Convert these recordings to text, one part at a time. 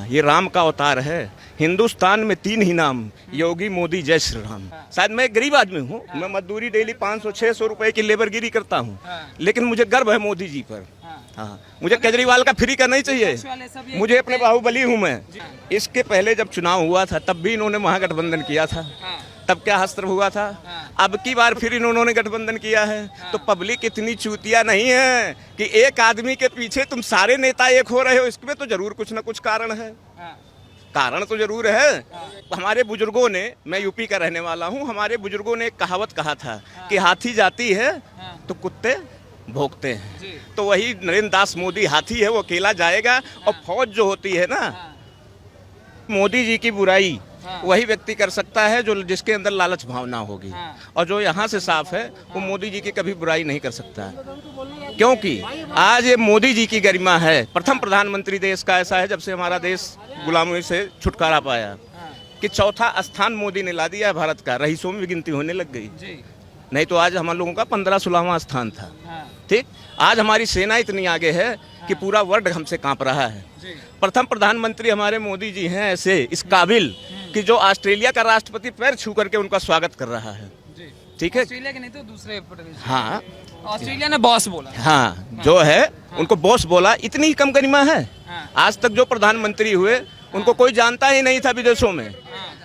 ये राम का अवतार है। हिंदुस्तान में 3 ही नाम, योगी, मोदी, जय श्री राम। शायद मैं गरीब आदमी हूँ, मैं मजदूरी डेली 500-600 रुपए की लेबरगिरी करता हूँ, लेकिन मुझे गर्व है मोदी जी पर। हाँ, मुझे केजरीवाल का फ्री करना ही चाहिए। मुझे अपने बाहुबली हूँ मैं। इसके पहले जब चुनाव हुआ था तब भी इन्होंने महागठबंधन किया था, तब क्या हस्त्र हुआ था। अब की बार फिर इन्होंने गठबंधन किया है। तो पब्लिक इतनी चूतिया नहीं है कि एक आदमी के पीछे तुम सारे नेता एक हो रहे हो। इसमें तो जरूर कुछ ना कुछ कारण है, कारण तो जरूर है। हमारे बुजुर्गों ने, मैं यूपी का रहने वाला हूँ, हमारे बुजुर्गों ने एक कहावत कहा था कि हाथी जाती है तो कुत्ते भौंकते हैं। तो वही नरेंद्र दास मोदी हाथी है, वो अकेला जाएगा। और फौज जो होती है ना, मोदी जी की बुराई वही व्यक्ति कर सकता है जो जिसके अंदर लालच भावना होगी। और जो यहाँ से साफ है वो मोदी जी की कभी बुराई नहीं कर सकता, क्योंकि आज ये मोदी जी की गरिमा है। प्रथम प्रधानमंत्री देश का ऐसा है जब से हमारा देश गुलामी से छुटकारा पाया कि चौथा स्थान मोदी ने ला दिया भारत का। रईसों में भी गिनती होने लग गई, नहीं तो आज हम लोगों का 15-16वां स्थान था। ठीक, आज हमारी सेना इतनी आगे है कि पूरा वर्ल्ड हमसे कांप रहा है। प्रथम प्रधानमंत्री हमारे मोदी जी हैं ऐसे इस काबिल कि जो ऑस्ट्रेलिया का राष्ट्रपति पैर छू करके उनका स्वागत कर रहा है। ठीक है, ऑस्ट्रेलिया के नहीं तो दूसरे प्रदेश। हाँ, ऑस्ट्रेलिया ने बॉस बोला। हाँ, जो है उनको बॉस बोला। इतनी ही कम गरिमा है। आज तक जो प्रधानमंत्री हुए उनको कोई जानता ही नहीं था विदेशों में।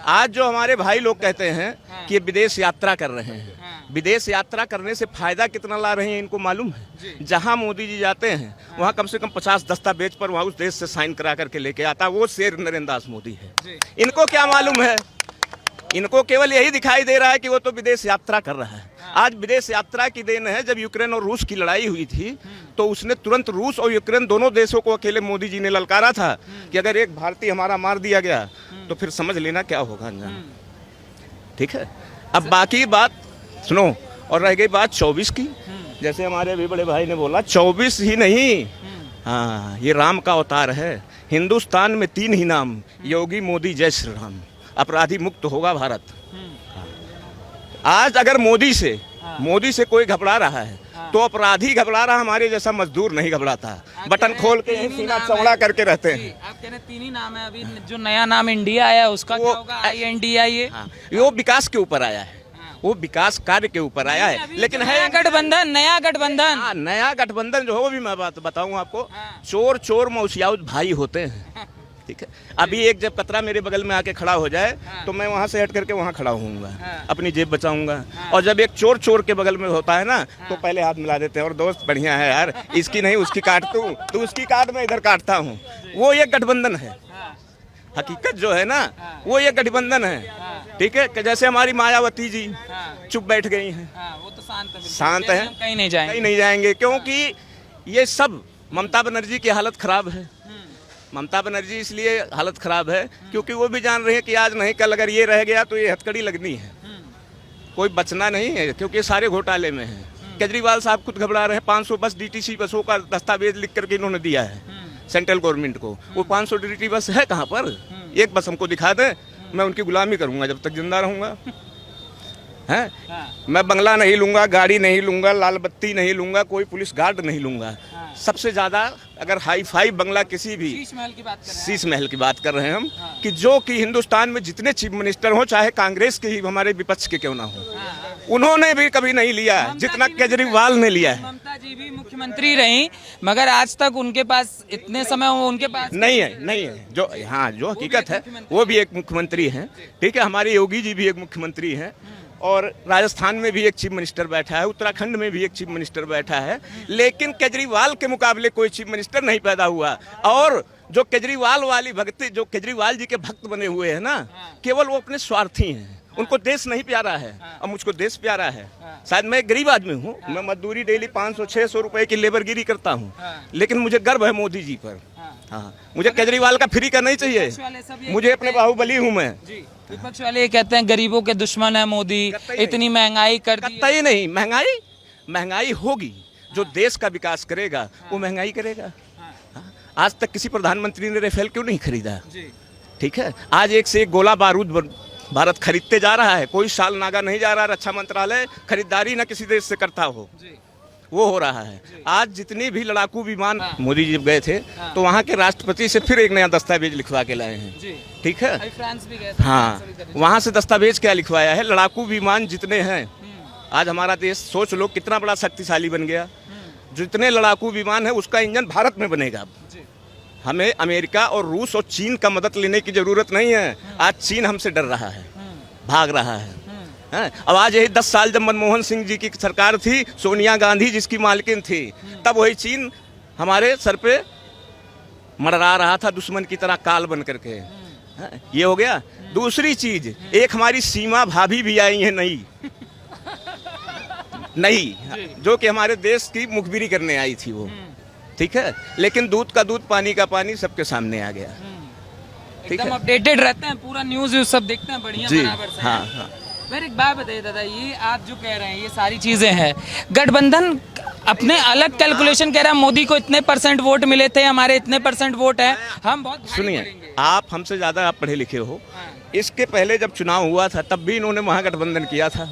आज जो हमारे भाई लोग कहते हैं कि ये विदेश यात्रा कर रहे हैं, विदेश यात्रा करने से फायदा कितना ला रहे हैं इनको मालूम है। जहां मोदी जी जाते हैं वहां कम से कम 50 दस्तावेज पर वहां उस देश से साइन करा करके लेके आता, वो शेर नरेंद्र दास मोदी है। इनको क्या मालूम है, इनको केवल यही दिखाई दे रहा है कि वो तो विदेश यात्रा कर रहा है। आज विदेश यात्रा की देन है। जब यूक्रेन और रूस की लड़ाई हुई थी तो उसने तुरंत रूस और यूक्रेन दोनों देशों को अकेले मोदी जी ने ललकारा था कि अगर एक भारतीय हमारा मार दिया गया तो फिर समझ लेना क्या होगा अंजाम। ठीक है, अब बाकी बात सुनो। और रह गई बात 24 की, जैसे हमारे अभी बड़े भाई ने बोला 24 ही नहीं, हाँ, ये राम का अवतार है। हिंदुस्तान में 3 ही नाम, योगी, मोदी, जय श्री राम। अपराधी मुक्त होगा भारत। आज अगर मोदी से कोई घबरा रहा है तो अपराधी घबरा रहा, हमारे जैसा मजदूर नहीं घबराता। बटन खोल के सीना चौड़ा करके रहते हैं। आप कह रहे 3 ही नाम है। अभी जो नया नाम इंडिया आया उसका क्या होगा? INDIA। वो विकास के ऊपर आया है, वो विकास कार्य के ऊपर आया है। लेकिन है गठबंधन, नया गठबंधन। नया गठबंधन जो है वो भी मैं बात बताऊं आपको। चोर मौसियाउज भाई होते हैं। ठीक है, अभी एक जब कतरा मेरे बगल में आके खड़ा हो जाए तो मैं वहां से हट करके वहां खड़ा होऊंगा, अपनी जेब बचाऊंगा। और जब एक चोर के बगल में होता है ना तो पहले हाथ मिला देते हैं, और दोस्त बढ़िया है यार, इसकी नहीं उसकी काट, तू उसकी काट, मैं इधर काटता हूँ। वो एक गठबंधन है। हकीकत जो है ना वो एक गठबंधन है। ठीक है, जैसे हमारी मायावती जी चुप बैठ गई हैं, वो तो शांत है, कहीं नहीं जाएंगे, क्योंकि ये सब ममता बनर्जी की हालत खराब है। ममता बनर्जी इसलिए हालत खराब है क्योंकि वो भी जान रहे हैं कि आज नहीं कल अगर ये रह गया तो ये हथकड़ी लगनी है, कोई बचना नहीं है, क्योंकि सारे घोटाले में हैं। केजरीवाल साहब खुद घबरा रहे हैं। 500 बस DTC बसों का दस्तावेज लिख करके इन्होंने दिया है सेंट्रल गवर्नमेंट को। वो 500 DTC बस है कहाँ पर? एक बस हमको दिखा दें, मैं उनकी गुलामी करूंगा जब तक जिंदा रहूंगा। हैं? मैं बंगला नहीं लूंगा, गाड़ी नहीं लूंगा, लाल बत्ती नहीं लूंगा, कोई पुलिस गार्ड नहीं लूंगा। सबसे ज्यादा अगर हाई फाई बंगला किसी भी, शीश महल की बात कर रहे हैं हम, कि जो कि हिंदुस्तान में जितने चीफ मिनिस्टर हो, चाहे कांग्रेस के ही हमारे विपक्ष के क्यों ना हो, उन्होंने भी कभी नहीं लिया जितना केजरीवाल ने लिया है। ममता जी भी मुख्यमंत्री रही, मगर आज तक उनके पास इतने समय उनके पास नहीं है। जो हाँ, जो हकीकत है वो भी एक मुख्यमंत्री है। ठीक है, हमारे योगी जी भी एक मुख्यमंत्री हैं, और राजस्थान में भी एक चीफ मिनिस्टर बैठा है, उत्तराखंड में भी एक चीफ मिनिस्टर बैठा है, लेकिन केजरीवाल के मुकाबले कोई चीफ मिनिस्टर नहीं पैदा हुआ। और जो केजरीवाल वाली भक्ति, जो केजरीवाल जी के भक्त बने हुए हैं ना, केवल वो अपने स्वार्थी हैं। उनको देश नहीं प्यारा है, और मुझको देश प्यारा है। शायद मैं गरीब आदमी हूँ, मैं मजदूरी डेली 500-600 रुपए की लेबरगिरी करता हूँ, लेकिन मुझे गर्व है मोदी जी पर। हाँ, मुझे केजरीवाल का फ्री करना ही चाहिए। मुझे अपने बाहुबली हूँ मैं। विपक्ष वाले ये कहते हैं गरीबों के दुश्मन है मोदी, इतनी महंगाई कर दी। कतई नहीं, महंगाई होगी। जो देश का विकास करेगा वो महंगाई करेगा। आज तक किसी प्रधानमंत्री ने राफेल क्यों नहीं खरीदा? ठीक है, आज एक से एक गोला बारूद भारत खरीदते जा रहा है। कोई साल नागा नहीं जा रहा, रक्षा मंत्रालय खरीदारी ना किसी देश से करता हो। वो हो रहा है। आज जितनी भी लड़ाकू विमान मोदी जी जब गए थे तो वहाँ के राष्ट्रपति से फिर एक नया दस्तावेज लिखवा के लाए हैं। ठीक है, अभी फ्रांस भी गए थे। हाँ, वहाँ से दस्तावेज क्या लिखवाया है, लड़ाकू विमान जितने हैं, आज हमारा देश सोच लो कितना बड़ा शक्तिशाली बन गया। जितने लड़ाकू विमान है उसका इंजन भारत में बनेगा अब। हमें अमेरिका और रूस और चीन का मदद लेने की जरूरत नहीं है। आज चीन हमसे डर रहा है, भाग रहा है। अब आज यही 10 साल जब मनमोहन सिंह जी की सरकार थी, सोनिया गांधी जिसकी मालकिन थी, तब वही चीन हमारे सर पे मड़रा रहा था दुश्मन की तरह काल बन करके। ये हो गया। दूसरी चीज, एक हमारी सीमा भाभी भी आई है नई, जो कि हमारे देश की मुखबिरी करने आई थी वो। ठीक है, लेकिन दूध का दूध पानी का पानी सबके सामने आ गया। एकदम अपडेटेड रहते हैं, पूरा न्यूज सब देखते हैं, बढ़िया बराबर से। हाँ, हाँ। फिर एक बात बताइए दादा, ये आप जो कह रहे हैं ये सारी चीजें हैं, गठबंधन अपने अलग कैलकुलेशन कह रहा है, मोदी को इतने % वोट मिले थे, हमारे इतने % वोट है, हम बहुत भारी सुनिए, बोलेंगे। आप हमसे ज्यादा आप पढ़े लिखे हो। इसके पहले जब चुनाव हुआ था तब भी इन्होंने महागठबंधन किया था,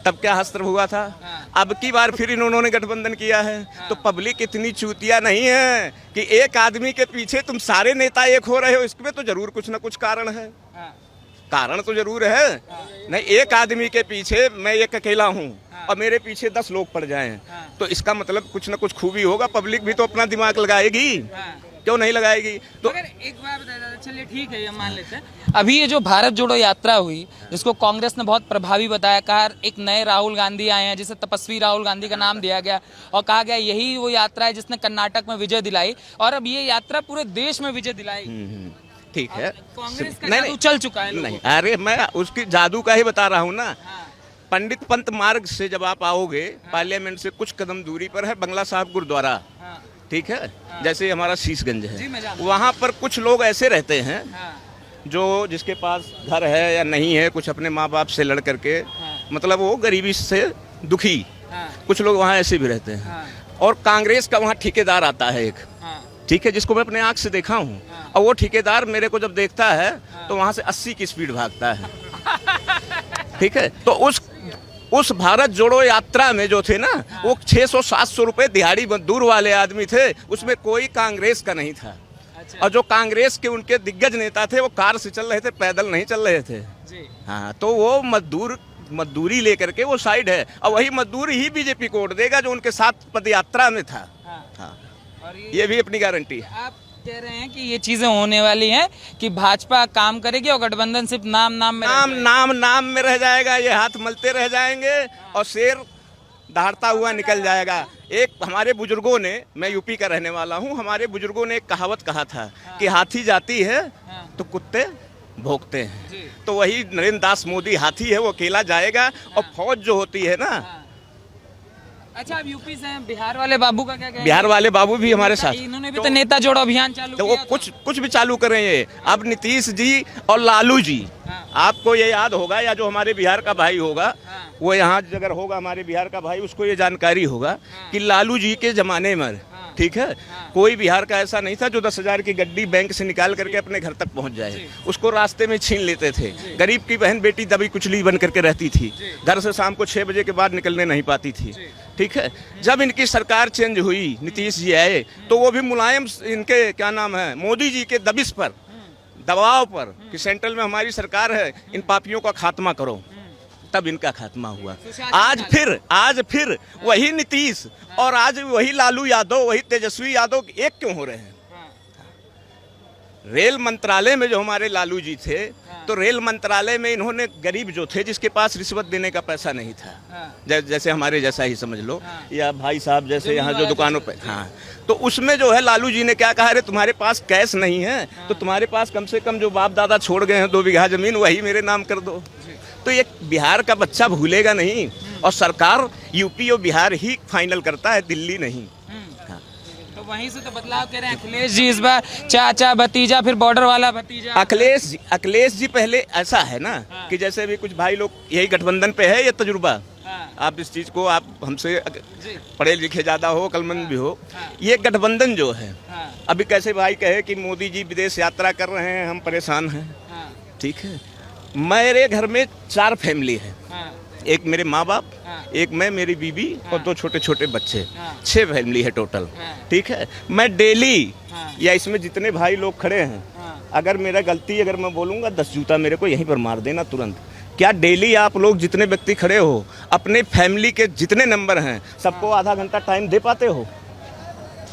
तब क्या हस्त्र हुआ था। अब की बार फिर इन्होंने गठबंधन किया है। तो पब्लिक इतनी चूतिया नहीं है कि एक आदमी के पीछे तुम सारे नेता एक हो रहे हो, इसमें तो जरूर कुछ ना कुछ कारण है। कारण तो जरूर है। नहीं, एक आदमी के पीछे मैं एक अकेला हूँ और मेरे पीछे 10 लोग पड़ जाएं, तो इसका मतलब कुछ ना कुछ खूबी होगा। पब्लिक भी तो अपना दिमाग लगाएगी, क्यों नहीं लगाएगी। तो अगर एक बार बताया दादा, चलिए ठीक है, ये मान लेते हैं। अभी ये जो भारत जोड़ो यात्रा हुई, जिसको कांग्रेस ने बहुत प्रभावी बताया, कहा एक नए राहुल गांधी आए हैं, जिसे तपस्वी राहुल गांधी का नाम दिया गया, और कहा गया यही वो यात्रा है जिसने कर्नाटक में विजय दिलाई, और अब ये यात्रा पूरे देश में विजय दिलाई। ठीक है, कांग्रेस का जादू चल चुका है। नहीं, अरे मैं उसकी जादू का ही बता रहा हूँ ना। पंडित पंत मार्ग से जब आप आओगे, पार्लियामेंट से कुछ कदम दूरी पर है बंगला साहब गुरुद्वारा। ठीक है, जैसे हमारा शीशगंज है, वहाँ पर कुछ लोग ऐसे रहते हैं जो जिसके पास घर है या नहीं है, कुछ अपने माँ बाप से लड़ करके, मतलब वो गरीबी से दुखी, कुछ लोग वहाँ ऐसे भी रहते हैं। और कांग्रेस का वहाँ ठेकेदार आता है एक, ठीक है, जिसको मैं अपने आँख से देखा हूँ, और वो ठेकेदार मेरे को जब देखता है तो वहाँ से 80 की स्पीड भागता है। ठीक है, तो उस भारत जोड़ो यात्रा में जो थे ना, वो 600-700 रुपए दिहाड़ी मजदूर वाले आदमी थे, उसमें कोई कांग्रेस का नहीं था। और जो कांग्रेस के उनके दिग्गज नेता थे वो कार से चल रहे थे, पैदल नहीं चल रहे थे। हाँ, तो वो मजदूरी लेकर के वो साइड है, और वही मजदूर ही बीजेपी को वोट देगा जो उनके साथ पद यात्रा में था। हाँ, और ये भी अपनी गारंटी है। आप कह रहे हैं कि ये चीजें होने वाली हैं कि भाजपा काम करेगी और गठबंधन सिर्फ नाम में रह जाएगा। ये हाथ मलते रह जाएंगे और शेर दहाड़ता हुआ निकल जाएगा। एक हमारे बुजुर्गों ने, मैं यूपी का रहने वाला हूँ, हमारे बुजुर्गों ने एक कहावत कहा था कि हाथी जाती है तो कुत्ते भौंकते हैं। तो वही नरेंद्र दास मोदी हाथी है, वो अकेला जाएगा, और फौज जो होती है ना। अच्छा, अब यूपी से बिहार वाले बाबू का क्या कहना है? बिहार वाले बाबू भी हमारे साथ, इन्होंने भी तो नेता जोड़ो अभियान चालू किया। वो कुछ भी चालू करें ये। अब नीतीश जी और लालू जी, आपको ये याद होगा, या जो हमारे बिहार का भाई होगा, वो यहाँ अगर होगा हमारे बिहार का भाई, उसको ये जानकारी होगा कि लालू जी के जमाने में, ठीक है, कोई बिहार का ऐसा नहीं था जो 10,000 की गड्डी बैंक से निकाल करके अपने घर तक पहुंच जाए। उसको रास्ते में छीन लेते थे। गरीब की बहन बेटी दबी कुचली बन करके रहती थी, घर से शाम को 6 बजे के बाद निकलने नहीं पाती थी। ठीक है, जब इनकी सरकार चेंज हुई, नीतीश जी आए, तो वो भी मुलायम, इनके क्या नाम है, मोदी जी के दबिश पर, दबाव पर, कि सेंट्रल में हमारी सरकार है, इन पापियों का खात्मा करो, तब इनका खात्मा हुआ। आज फिर वही नीतीश और आज वही लालू यादव, वही तेजस्वी यादव एक क्यों हो रहे हैं। रेल मंत्रालय में जो हमारे लालू जी थे, तो रेल मंत्रालय में इन्होंने गरीब जो थे, जिसके पास रिश्वत देने का पैसा नहीं था, जैसे हमारे जैसा ही समझ लो, या भाई साहब जैसे यहाँ जो दुकानों पे, हाँ, तो उसमें जो है लालू जी ने क्या कहा, अरे तुम्हारे पास कैश नहीं है तो तुम्हारे पास कम से कम जो बाप दादा छोड़ गए हैं 2 बीघा जमीन, वही मेरे नाम कर दो। तो ये बिहार का बच्चा भूलेगा नहीं, और सरकार यूपी और बिहार ही फाइनल करता है, दिल्ली नहीं। तो वहीं से तो बदलाव कह रहे हैं अखिलेश जी इस बार, चाचा भतीजा, फिर बॉर्डर वाला भतीजा। अखिलेश जी पहले ऐसा है ना कि जैसे भी कुछ भाई लोग, यही गठबंधन पे है ये तजुर्बा। आप इस चीज को, आप हमसे पढ़े लिखे ज्यादा हो, अक्लमंद भी हो, ये गठबंधन जो है, अभी कैसे भाई कहे कि मोदी जी विदेश यात्रा कर रहे हैं, हम परेशान हैं। ठीक है, मेरे घर में 4 फैमिली है, एक मेरे माँ बाप, हाँ। एक मैं, मेरी बीवी और 2 छोटे छोटे बच्चे, हाँ। 6 फैमिली है टोटल। हाँ। ठीक है, मैं डेली हाँ। या इसमें जितने भाई लोग खड़े हैं, हाँ। अगर मेरा गलती अगर मैं बोलूँगा 10 जूता मेरे को यहीं पर मार देना तुरंत। क्या डेली आप लोग जितने व्यक्ति खड़े हो अपने फैमिली के जितने नंबर हैं सबको आधा घंटा टाइम दे पाते हो?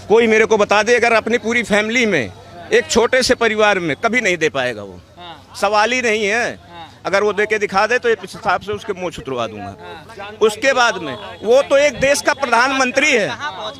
कोई मेरे को बता दे, अगर अपनी पूरी फैमिली में एक छोटे से परिवार में कभी नहीं दे पाएगा वो। हाँ। सवाल ही नहीं है। हाँ। अगर वो दे के दिखा दे तो इस हिसाब से उसके मुंह छुतरवा दूंगा। उसके बाद में वो तो एक देश का प्रधानमंत्री है,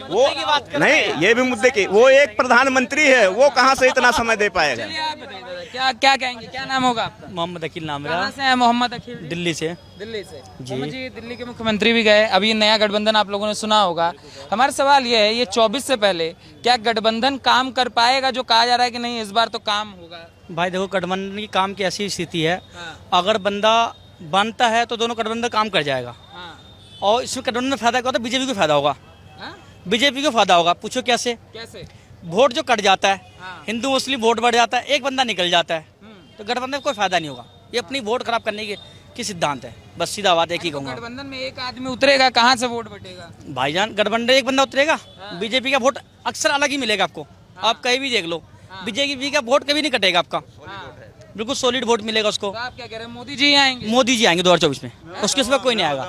वो नहीं, ये भी मुद्दे की, वो एक प्रधानमंत्री है, वो कहाँ से इतना समय दे पाएगा? चलिए आप बताइए दादा, क्या क्या कहेंगे, क्या नाम होगा आपका? मोहम्मद अकील नाम कहाँ मेरा, से है मोहम्मद अखिल जी? दिल्ली से। दिल्ली से जी। जी। दिल्ली के मुख्यमंत्री भी गए, अभी नया गठबंधन आप लोगों ने सुना होगा। हमारा सवाल ये है, ये 24 से पहले क्या गठबंधन काम कर पाएगा? जो कहा जा रहा है कि नहीं इस बार तो काम होगा। भाई देखो, गठबंधन की काम की ऐसी स्थिति है, हाँ। अगर बंदा बनता है तो दोनों गठबंधन काम कर जाएगा। हाँ। और इसमें गठबंधन में फायदा क्या होता है? बीजेपी को फायदा होगा। हाँ? बीजेपी को फायदा होगा। पूछो कैसे? कैसे? वोट जो कट जाता है, हाँ। हिंदू मुस्लिम वोट बढ़ जाता है, एक बंदा निकल जाता है, हम्म। तो गठबंधन में कोई फायदा नहीं होगा। ये अपनी वोट खराब करने की सिद्धांत है। बस सीधा बात एक ही तो कहूँगा गठबंधन में एक आदमी उतरेगा, कहाँ से वोट बटेगा? भाईजान, गठबंधन एक बंदा उतरेगा, हाँ। बीजेपी का वोट अक्सर अलग ही मिलेगा आपको। आप कहीं भी देख लो, हाँ। बीजेपी का वोट कभी नहीं कटेगा आपका, हाँ। बिल्कुल सॉलिड वोट मिलेगा उसको। तो आप क्या कह रहे हैं, मोदी जी आएंगे? मोदी जी आएंगे 2024 में, उसके सिवा कोई नहीं आएगा।